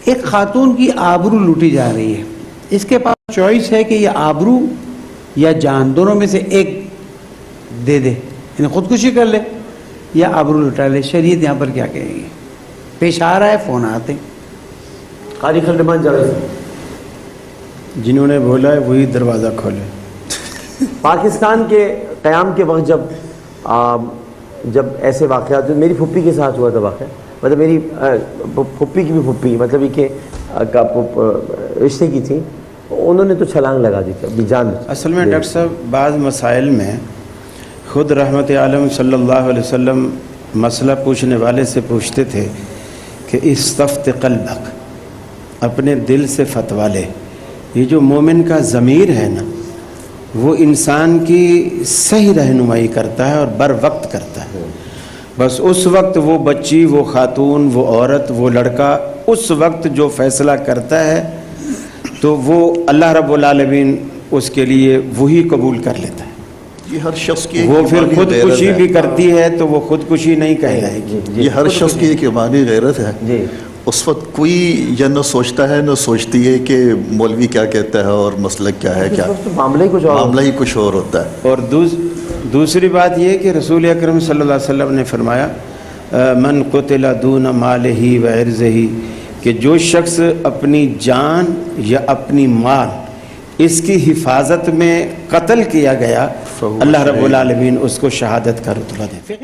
ایک خاتون کی آبرو لوٹی جا رہی ہے، اس کے پاس چوائس ہے کہ یہ آبرو یا جان، دونوں میں سے ایک دے دے، یعنی خودکشی کر لے یا آبرو لٹا لے۔ شریعت یہاں پر کیا کہے گی؟ پیش آ رہا ہے، فون آتے ہیں۔ قاری خالد رحمان جاوید، جنہوں نے بولا ہے وہی دروازہ کھولے۔ پاکستان کے قیام کے وقت جب ایسے واقعات، میری پھپھی کے ساتھ ہوا تھا واقعہ، مطلب میری پھپھی کی بھی پھپھی، مطلب یہ کہ رشتے کی تھی، انہوں نے تو چھلانگ لگا دی تھی جان۔ اصل میں ڈاکٹر صاحب بعض مسائل میں خود رحمت عالم صلی اللہ علیہ وسلم مسئلہ پوچھنے والے سے پوچھتے تھے کہ استفت قلبک، اپنے دل سے فتویٰ لے۔ یہ جو مومن کا ضمیر ہے نا، وہ انسان کی صحیح رہنمائی کرتا ہے اور بر وقت کرتا ہے۔ بس اس وقت وہ بچی، وہ خاتون، وہ عورت، وہ لڑکا اس وقت جو فیصلہ کرتا ہے تو وہ اللہ رب العالمین اس کے لیے وہی قبول کر لیتا ہے۔ یہ ہر شخص کی وہ پھر خودکشی بھی کرتی ہے تو وہ خودکشی نہیں کہلائے گی۔ یہ ہر شخص کی ایک ایمانی غیرت ہے۔ اس وقت کوئی یہ نہ سوچتا ہے نہ سوچتی ہے کہ مولوی کیا کہتا ہے اور مسلک کیا ہے، کیا معاملہ ہی کچھ اور ہوتا ہے۔ اور دوسری بات یہ کہ رسول اکرم صلی اللہ علیہ وسلم نے فرمایا من قتل دون مالہ و عرضہ، کہ جو شخص اپنی جان یا اپنی مال اس کی حفاظت میں قتل کیا گیا، اللہ رب العالمین اس کو شہادت کا رتبہ دے۔